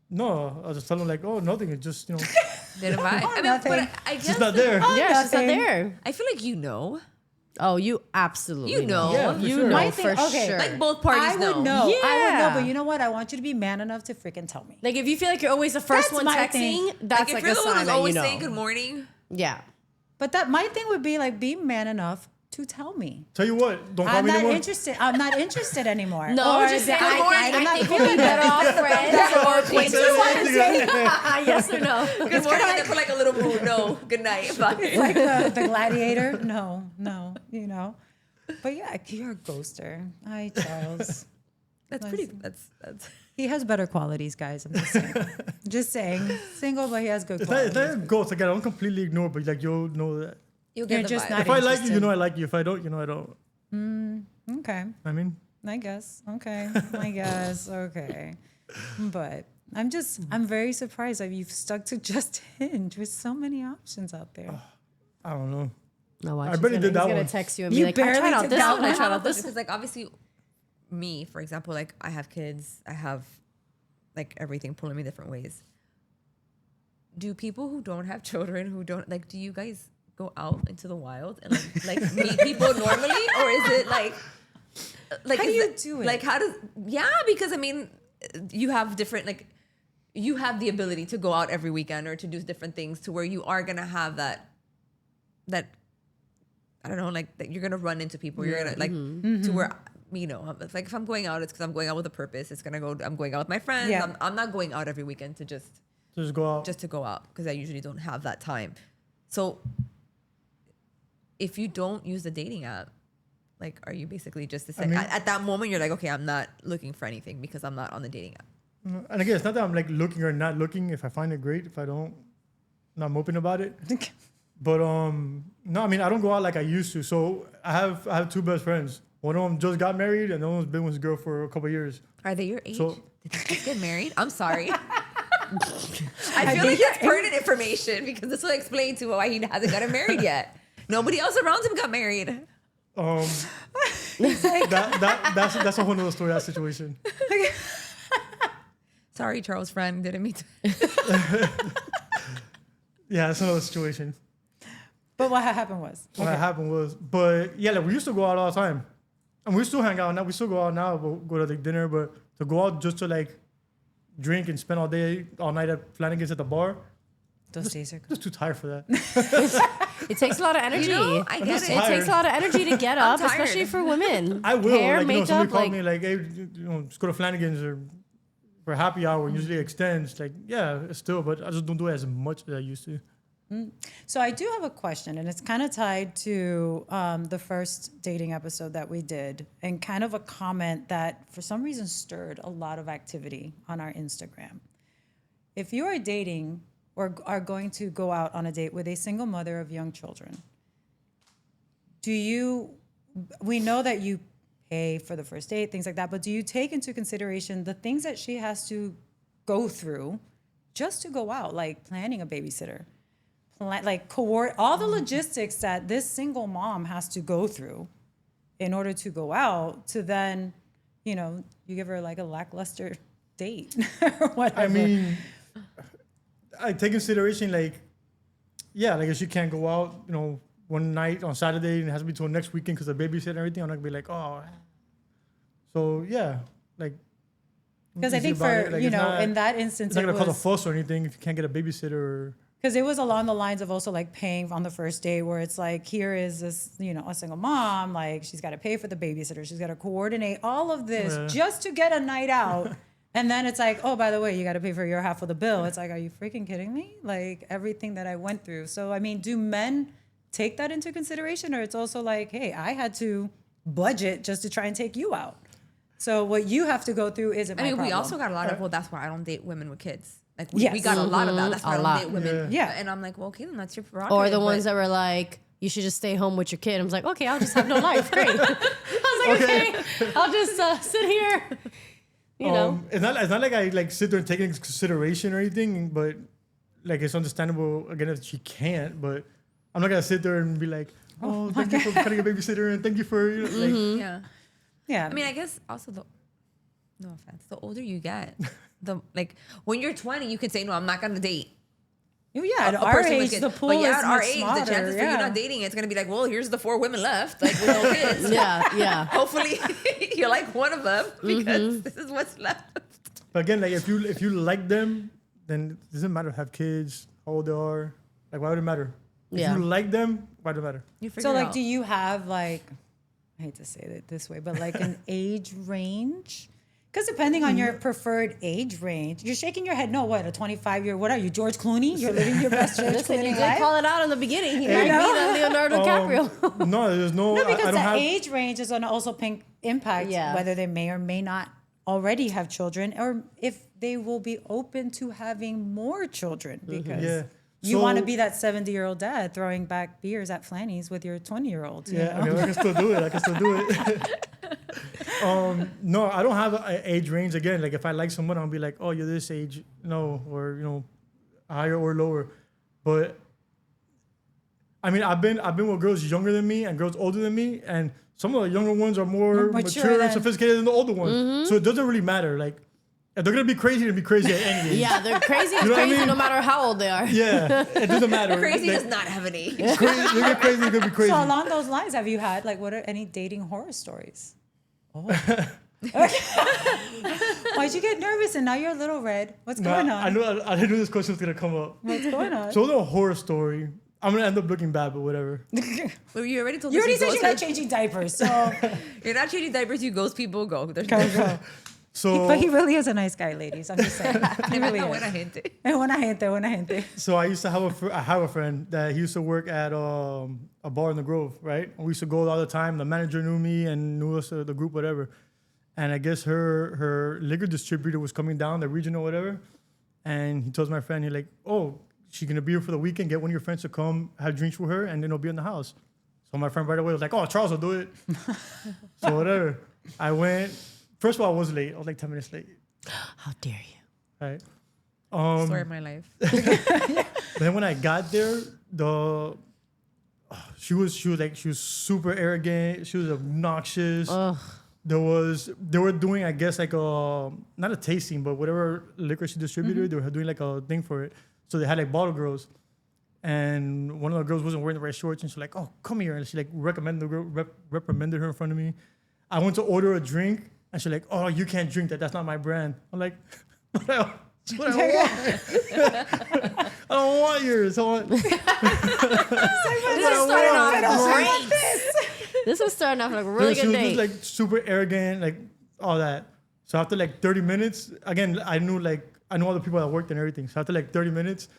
No, I'll just tell them, like, oh, nothing. It's just, Didn't I? I mean, nothing. but I it's guess just not there. Yeah, she's not Nothing. there. I feel like you know. Oh, you absolutely You know. Yeah, for You sure. know My for thing- okay, sure. Like both parties I would know. I would Yeah. know, but you know what? I want you to be man enough to freaking tell me. Like if you feel like you're always the first That's one my texting, thing. that's Like, like, if you're a the one sign who's that you always know. saying good morning, Yeah. But that my thing would be like, be man enough to tell me. Tell you what, don't call I'm me not anymore. interested. I'm not interested anymore. No, Or just say, that I'm I not think feeling we'd be better that. off friends or acquaintances. Yes or no? good morning, and then put like a little mood. No, good night. Bye. It's like the gladiator. No, you know. But yeah, you're a ghoster. Hi, Charles. That's pretty. That's. He has better qualities, guys. I'm just saying. Just saying. Single, but he has good It's not qualities. a ghost. Like, I don't completely ignore, but like, you'll know that. You'll You're get the just vibe. not If I like you, interested. you know I like you. If I don't, you know I don't. Okay. I mean, I guess. Okay. I guess. Okay. But I'm very surprised that you've stuck to just Hinge with so many options out there. I don't know. No, watch. I He's barely gonna, did that he's gonna one. text you and You be like, I barely tried out did this that one. I one? tried out this one. Because like obviously, me for example, like I have kids. I have like everything pulling me different ways. Do people who don't have children who don't like? Do you guys go out into the wild and like meet people normally, or is it like How do is you do it? Like how does because I mean you have different like you have the ability to go out every weekend or to do different things to where you are gonna have that I don't know like that you're gonna run into people. You're gonna like to where. You know, it's like if I'm going out, it's because I'm going out with a purpose. It's gonna go. I'm going out with my friends. Yeah. I'm not going out every weekend to just Just go out. to go out because I usually don't have that time. So if you don't use the dating app, like, are you basically just the same? mean- At that moment, you're like, okay, I'm not looking for anything because I'm not on the dating app. And again, it's not that I'm like looking or not looking. If I find it great, if I don't, I'm open about it. But no, I mean I don't go out like I used to. So I have two best friends. One of them just got married, and the other one's been with his girl for a couple of years. Are they your age? So- Did they just get married? I'm sorry. I feel like that's pertinent information because this will explain to why he hasn't gotten married yet. Nobody else around him got married. That's a whole nother story. That situation. Sorry, Charles' friend. Didn't mean to. Yeah, that's another situation. But what happened was. What happened was, but yeah, like we used to go out all the time, and we still hang out now. We still go out now, but go to like dinner, but to go out just to like drink and spend all night at Flanagan's at the bar. Those days are good. Just too tired for that. It takes a lot of energy. You know, I get just it. It takes a lot of energy to get up, tired. especially for women. I will. Hair, like, makeup, somebody called like me like, hey, just go to Flanagan's or for happy hour. Usually extends. Like, yeah, it's still, but I just don't do it as much as I used to. So I do have a question, and it's kind of tied to the first dating episode that we did, and kind of a comment that for some reason stirred a lot of activity on our Instagram. If you are dating or are going to go out on a date with a single mother of young children, we know that you pay for the first date, things like that, but do you take into consideration the things that she has to go through just to go out, like planning a babysitter? All the logistics that this single mom has to go through in order to go out to then, you give her like a lackluster date or whatever. I mean, I take consideration like if she can't go out, one night on Saturday and it has to be till next weekend because of babysit and everything, I'm not gonna be like, oh. So yeah, like. Because I think for, in that instance, it's not gonna cause a fuss or anything if you can't get a babysitter or. Because it was along the lines of also like paying on the first day where it's like, here is this, a single mom, like she's got to pay for the babysitter. She's got to coordinate all of this just to get a night out. And then it's like, oh, by the way, you got to pay for your half of the bill. It's like, are you freaking kidding me? Like everything that I went through. So, I mean, do men take that into consideration? Or it's also like, hey, I had to budget just to try and take you out. So what you have to go through isn't my problem. We also got a lot of, well, that's why I don't date women with kids. Like Yes. we got a lot of that. That's why I don't date women. Yeah. And I'm like, well, okay, then that's your prerogative. or the ones that were like, you should just stay home with your kid. I was like, okay, I'll just have no life. Great. I was like, okay, I'll just sit here. It's not like I like sit there and take into consideration or anything, but like it's understandable again if she can't. But I'm not gonna sit there and be like, oh, thank you for cutting a babysitter and thank you for like. Yeah. I mean, I guess also no offense, the older you get, when you're 20, you can say no, I'm not gonna date. Yeah, at our age, the pool but is at our much age, smaller, the chances for you not dating, it's gonna be like, well, here's the 4 women left, like with no kids. Yeah. Hopefully, you're like one of them because this is what's left. But again, like if you like them, then it doesn't matter have kids, how old they are. Like why would it matter? If you like them, why does it matter? You figure So, it like, out. do you have like, I hate to say it this way, but like an age range? Because depending on your preferred age range, you're shaking your head. No, what, a 25-year, what are you, George Clooney? You're living your best George Listen, you Clooney did life? call it out in the beginning. He might be the Leonardo DiCaprio. No, there's no. No, because I the don't have. age range is going to also impact whether they may or may not already have children or if they will be open to having more children because you want to be that 70-year-old dad throwing back beers at Flanny's with your 20-year-old. Yeah, I mean, I can still do it. No, I don't have an age range. Again, like if I like someone, I'll be like, oh, you're this age, no, or higher or lower. But I mean, I've been with girls younger than me and girls older than me, and some of the younger ones are more mature and sophisticated than the older ones. So it doesn't really matter. Like if they're gonna be crazy, they're gonna be crazy at any age. Yeah, they're crazy. You know what I Crazy mean? no matter how old they are. Yeah, it doesn't matter. Crazy Like, does not have an age. crazy, you get crazy, you're gonna be crazy. So along those lines, have you had what are any dating horror stories? Oh. Why'd you get nervous and now you're a little red? What's going on? I knew this question was gonna come up. What's going on? So a horror story. I'm gonna end up looking bad, but whatever. Well, you already told You us already said ghost you're not changing diapers, so. You're not changing diapers. You ghost people. Go. There's Go. So But he really is a nice guy, ladies. I'm just saying. He really is. Buena gente. Buena gente. So I used to have a friend that he used to work at a bar in the Grove, right? We used to go all the time. The manager knew me and knew us, the group, whatever. And I guess her liquor distributor was coming down, the regional, whatever. And he tells my friend, he's like, oh, she's gonna be here for the weekend. Get one of your friends to come have drinks with her, and then it'll be in the house. So my friend right away was like, oh, Charles will do it. So whatever. I went. First of all, I was late. I was like 10 minutes late. How dare you? Right. Story of my life. Then when I got there, she was super arrogant. She was obnoxious. Ugh. They were doing, I guess, like not a tasting, but whatever liquor she distributed, they were doing like a thing for it. So they had like bottle girls. and one of the girls wasn't wearing the right shorts, and she's like, "Oh, come here," and she like reprimanded her in front of me. I went to order a drink, and she's like, "Oh, you can't drink that. That's not my brand." I'm like, "What I want? I don't want yours. I want." This is starting off like a really She good was date. just like super arrogant, like all that. So after like 30 minutes, again, I knew all the people that worked and everything. So after like 30 minutes,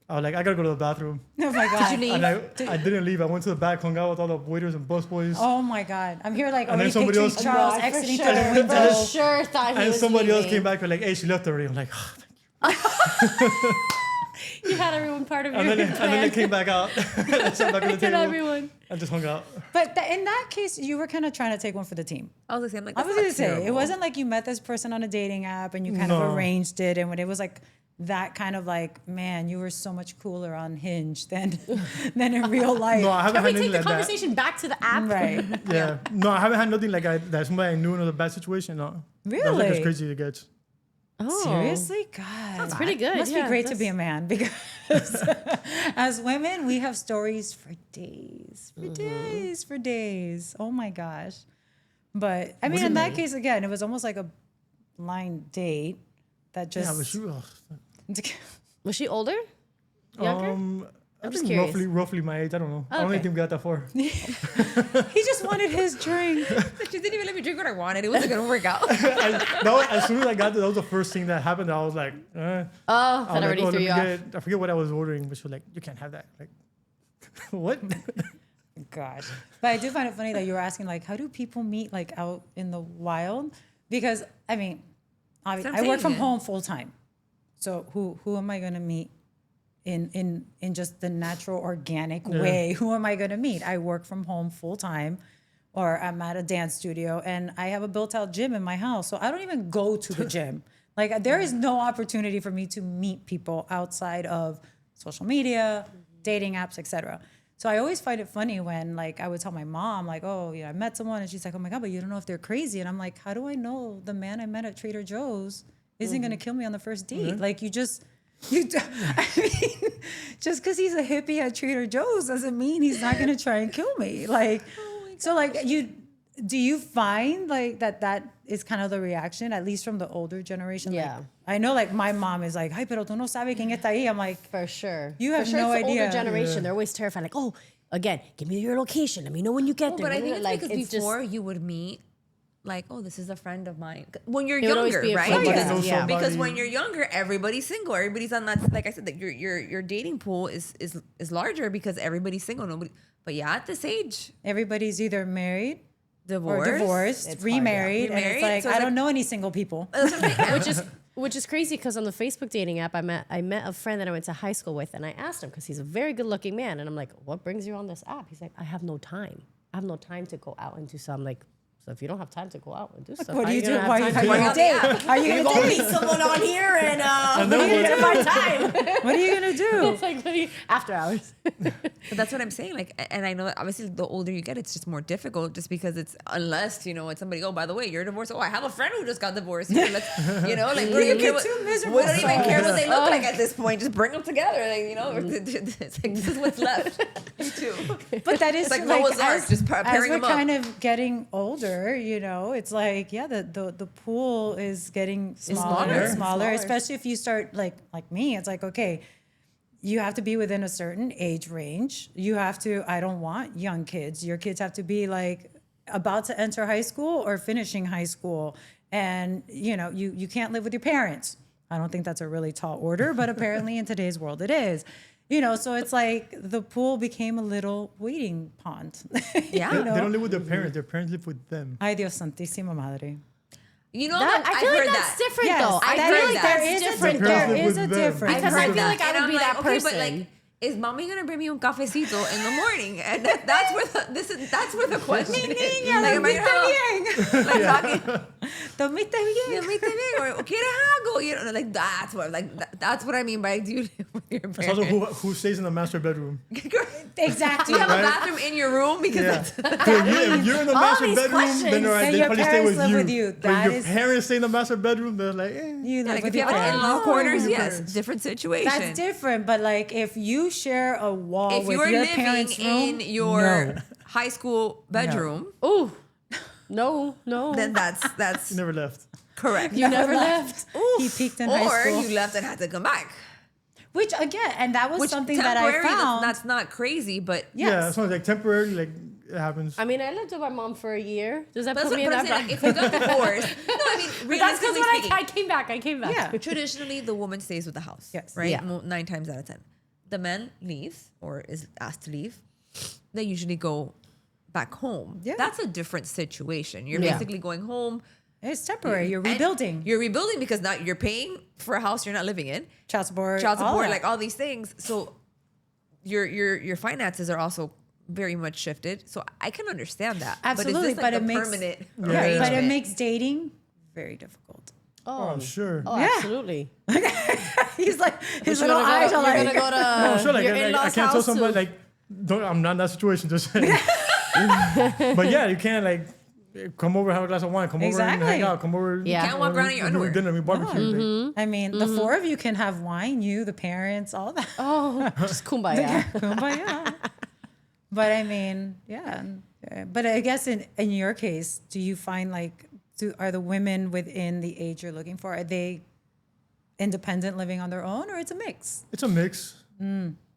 I was like, I gotta go to the bathroom. Oh my God. Did you leave? And I didn't leave. I went to the back, hung out with all the waiters and busboys. Oh my God. I'm here like And then already somebody picturing else- Charles No, I exiting for through the sure, window. for sure thought he And was somebody else leaving. came back and like, "Hey, she left already." I'm like, "Oh, thank You had everyone part of you." your And then they came back out. I sat back at the Look at table. everyone. I just hung out. But in that case, you were kind of trying to take one for the team. I was like, I was going to say, it wasn't like you met this person on a dating app and you kind of No. arranged it. And when it was like that kind of like, man, you were so much cooler on Hinge than in real life. No, I haven't Can we had take anything the like that. conversation back to the app? Right. Yeah. No, I haven't had nothing like that somebody I knew in a bad situation. No. That's like Really? as crazy as it gets. Oh. Seriously? God. That's pretty good. Must yeah, be great to that's- be a man because as women, we have stories for days, for days. Oh my gosh. But I mean, in that case, again, it was almost like a blind date that just. Yeah, but she was. Was she older? Younger? I'm just think curious. roughly my age. I don't know. I don't Okay. even think we got that far. He just wanted his drink. She didn't even let me drink what I wanted. It wasn't gonna work out. As soon as I got there, that was the first thing that happened. I was like, Oh, I that was already like, threw you off. I forget what I was ordering, but she was like, "You can't have that." Like, what? Gosh. But I do find it funny that you were asking, like, how do people meet, like, out in the wild? Because, I mean, I what I'm work saying, from yeah. home full time. So who am I going to meet in just the natural, organic way? Who am I going to meet? I work from home full time, or I'm at a dance studio, and I have a built-out gym in my house. So I don't even go to the gym. Like, there is no opportunity for me to meet people outside of social media, dating apps, etc. So I always find it funny when, like, I would tell my mom, like, "Oh, yeah, I met someone," and she's like, "Oh my God, but you don't know if they're crazy." And I'm like, "How do I know the man I met at Trader Joe's isn't going to kill me on the first date?" Like, I mean, just because he's a hippie at Trader Joe's doesn't mean he's not going to try and kill me. Like, so like do you find like that is kind of the reaction, at least from the older generation? Yeah. Like, I know like my mom is like, "Ay, pero tú no sabes quién está ahí." I'm like, For sure. You have For sure, no it's the idea. older generation. They're always terrified. Like, oh, again, give me your location. Let me know when you get Well, there. but I think it's like, because just- before you would meet, like, oh, this is a friend of mine. When you're They would always younger, be a right? friend. Somebody yeah. knows Yeah. somebody. Because when you're younger, everybody's single. Everybody's on that. Like I said, that your dating pool is larger because everybody's single. Nobody. But yeah, at this age, everybody's either married divorce. or divorced, It's hard, remarried, and it's Remarried, like, so it's I don't like- know any single people. which is crazy because on the Facebook dating app, I met a friend that I went to high school with, and I asked him because he's a very good looking man, and I'm like, "What brings you on this app?" He's like, "I have no time. I have no time to go out and do something." I'm like, so if you don't have time to go out and do stuff, What how do you gonna do? have Why time are to you go going out? to date? Are you You're going gonna to meet date? someone on here, and then when are you what? gonna find time? What are you going to do? It's like, what are you, after hours. But that's what I'm saying. Like, and I know that obviously the older you get, it's just more difficult, just because it's unless it's somebody. Oh, by the way, you're divorced. Oh, I have a friend who just got divorced. Here, let's, like, we don't even care what, two miserable we don't even care what they look souls. like at this point. Just bring them together. Like, it's like, this is what's left. You too. But that is It's like like, Noah's Ark, just as pairing we're them up. kind of getting older, it's like, yeah, the pool is getting smaller and smaller, especially if you start like me. It's like, okay, you have to be within a certain age range. You have to, I don't want young kids. Your kids have to be like about to enter high school or finishing high school. And, you can't live with your parents. I don't think that's a really tall order, but apparently in today's world it is. So it's like the pool became a little waiting pond. Yeah. They don't live with their parents. Their parents live with them. Ay, Dios santísima madre. You know That, that I feel I've like heard that's that. different Yes, though. I I've feel heard like that. that's there is different. Their parents there live is a with them. difference. Because I've I heard feel like I And would I'm be that okay, person. but like, is mommy gonna bring me un cafecito in the morning? And that's where that's where the question is. Niña, Like, am I dormiste gonna- like, talking, Dormiste bien. "Ya me te bien," or "Quieres algo?" Like that's what I mean by do you live with your It's also parents? who stays in the master bedroom. Exactly. Do you have a Right? bathroom in your room? Because Yeah. that's, So if you're in the All master these bedroom, then questions. all right, And they your probably stay parents with live you. with you. But That your is- parents stay in the master bedroom, they're like, You live like if with you your have an parents. in-law quarters, your yes, parents. different situation. That's different. But like if you share a wall If with you're your living parents' room, in your no. high school bedroom, Ooh, no. then that's You never left. correct. You never left. He peaked in high Or school. you left and had to come back. Which again, and that was Which something that I temporary, found. that's not crazy, but Yes. Yeah, so like temporarily, like it happens. I mean, I lived with my mom for a year. Does that But put me in I'm that saying, like, if you got divorced, no, I mean, But that's because realistically when speaking, I came back, I came back. Yeah. traditionally the woman stays with the house. Yes. Right? Yeah. 9 times out of 10. The man leaves or is asked to leave. They usually go back home. Yeah. That's a different situation. You're Yeah. basically going home. It's temporary. You're and rebuilding. You're rebuilding because now you're paying for a house you're not living in. Child support. Child all support, that. like all these things. So your finances are also very much shifted. So I can understand that. Absolutely, but, but is it this like makes a permanent yeah, but it arrangement? makes dating very difficult. Oh, I'm sure. Oh, Yeah. absolutely. He's like his You're little eyes are you're like. gonna go to No, I'm sure. Like, your I in-laws' can't tell house somebody to- like, don't. I'm not in that situation. Just saying. But yeah, you can't like come over, have a glass of wine, come over and Exactly. hang out, come over. Yeah. Can't walk around in your we're doing underwear. dinner, we barbecue. like, I mean, the four of you can have wine. You, the parents, all that. Oh, just kumbaya. Kumbaya. But I mean, yeah. But I guess in your case, do you find like, are the women within the age you're looking for, are they independent living on their own, or it's a mix? It's a mix.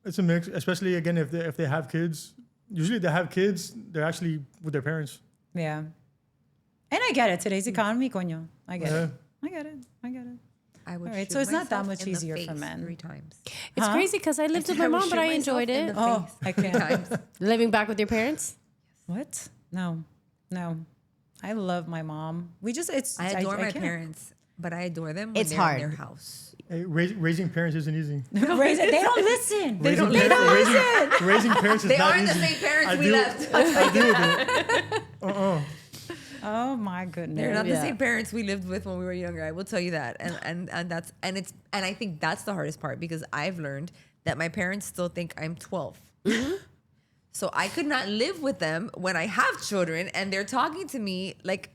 It's a mix, especially again if they have kids. Usually they have kids, they're actually with their parents. Yeah. And I get it. Today's economy, coño. I get Yeah. it. I get it. I get it. I would All right, shoot so it's not that myself much in the easier for face men. 3 times. It's Huh? crazy because I lived with my would mom, but shoot I myself enjoyed in it. the Oh, face I 3 can't. times. Living back with your parents? What? No. I love my mom. I adore my can't. parents, but I adore them when It's they're hard. in their house. Hey, raising parents isn't easy. They don't listen. They Raising don't parents- listen. Raising parents is They not aren't the easy. same parents I we deal- left. I deal with it. Oh my goodness. They're not the Yeah. same parents we lived with when we were younger. I will tell you that, and I think that's the hardest part because I've learned that my parents still think I'm 12. So I could not live with them when I have children, and they're talking to me like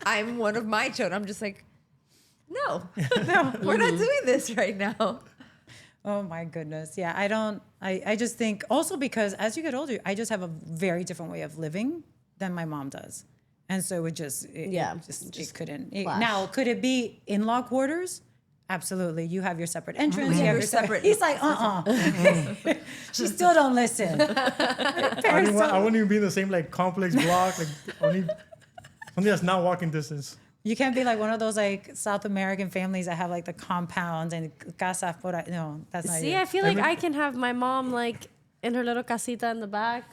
I'm one of my children. I'm just like, no, we're not doing this right now. Oh my goodness. Yeah, I just think also because as you get older, I just have a very different way of living than my mom does. And so it couldn't. clash. Now, could it be in-law quarters? Absolutely. You have your separate entrance. Yeah, you have we're your separate. separate. He's like, She still don't listen. I wouldn't even be in the same like complex block. Like something that's not walking distance. You can't be like one of those like South American families that have like the compounds and casa por ahí. No, that's not See, you. I feel like I can have my mom like in her little casita in the back.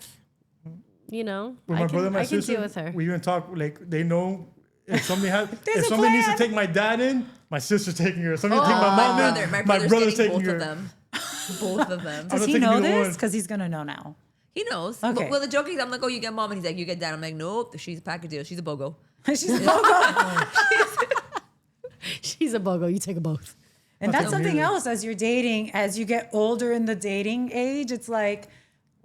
You know, With my brother and my I can sister, deal with her. we even talk like they know if somebody has There's if a somebody needs to plan. take my dad in, my sister's taking her. If somebody take my mom in, My my brother's brother's getting taking both her. of them. Both of them. I'm Does not he taking know either this? one. Because he's gonna know now. He knows. Okay. Well, the joke is, I'm like, oh, you get mom, and he's like, you get dad. I'm like, nope, she's a package deal. She's a BOGO. She's a BOGO. She's a BOGO. You take a both. And that's That's something amazing. else as you're dating, as you get older in the dating age, it's like,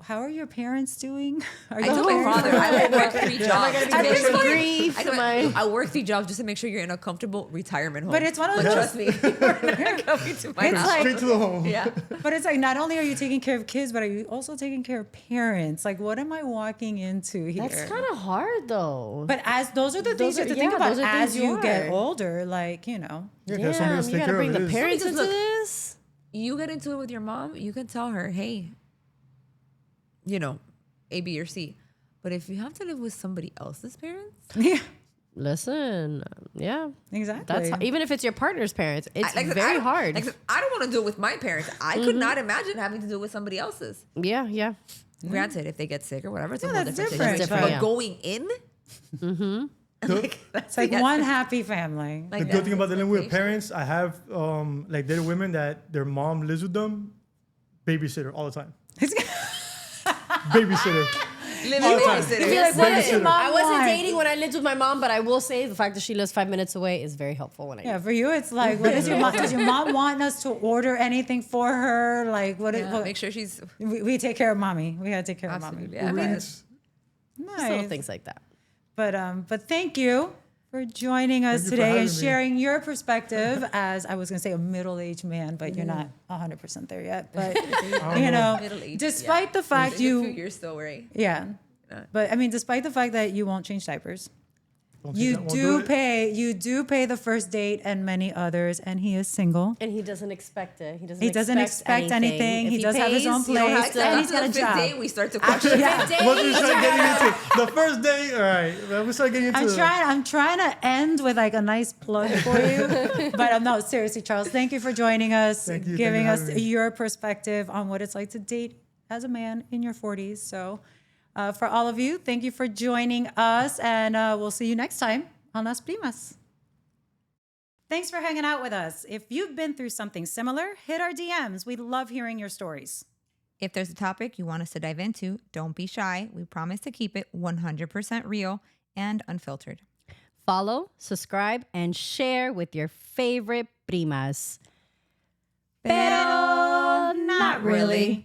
how are your parents doing? Are I your told my parents father I will work 3 jobs. gonna to be make there for sure- grief? I told Am I- I work 3 jobs just to make sure you're in a comfortable retirement home. But it's one of But those- trust me, you're not coming to my It's house. like- Straight to the home. Yeah. But it's like, not only are you taking care of kids, but are you also taking care of parents? Like, what am I walking into here? That's kind of hard though. But as those are the things Those you have are- to think yeah, about those are as things you you get are. older, like, you know. Yeah, 'cause somebody has to you take gotta care bring of the it. parents Because into look- this. You get into it with your mom, you can tell her, hey, you know, A, B, or C. But if you have to live with somebody else's parents, Yeah, Listen, yeah, exactly. that's even if it's your partner's parents, it's I said, very I- hard. like I said, I don't want to do it with my parents. I could not imagine having to do it with somebody else's. yeah, yeah. Granted, if they get sick or whatever, it's a Yeah, whole that's different different, situation. but- But Yeah. going in, It's like one happy family. Like The good thing about dealing with expectations. parents, I have like there are women that their mom lives with them, babysitter all the time. Babysitter. Living All the time. babysitter. You'd be like, what does your Babysitter. mom I wasn't want? dating when I lived with my mom, but I will say the fact that she lives 5 minutes away is very helpful when I Yeah, for you, it's like, what does your mom? Does your mom want us to order anything for her? Like, what? Yeah, what make sure she's we take care of mommy. We gotta take care absolutely. of mommy. Yeah, Reads. little Nice. things like that. But thank you for joining us Thank you for today and having me. sharing your perspective as I was gonna say a middle-aged man, but you're not 100% there yet. But you know, Middle-aged, despite the fact a few you, years still, right? yeah. But I mean, despite the fact that you won't change diapers, Don't you think that- won't do it. you do pay the first date and many others, and he is single. And he doesn't expect it. He doesn't expect anything. If He does have his own pays, you don't place. have to- And he's got a After the job. fifth day, we start to question. Yeah. Once we start getting into the first day, all right, we start getting into. I'm trying to end with like a nice plug for you, but no, seriously, Charles, thank you for joining us, Thank you. giving Thank you us for having me. your perspective on what it's like to date as a man in your 40s. So, for all of you, thank you for joining us, and we'll see you next time on Las Primas. Thanks for hanging out with us. If you've been through something similar, hit our DMs. We love hearing your stories. If there's a topic you want us to dive into, don't be shy. We promise to keep it 100% real and unfiltered. Follow, subscribe, and share with your favorite primas. Pero not really.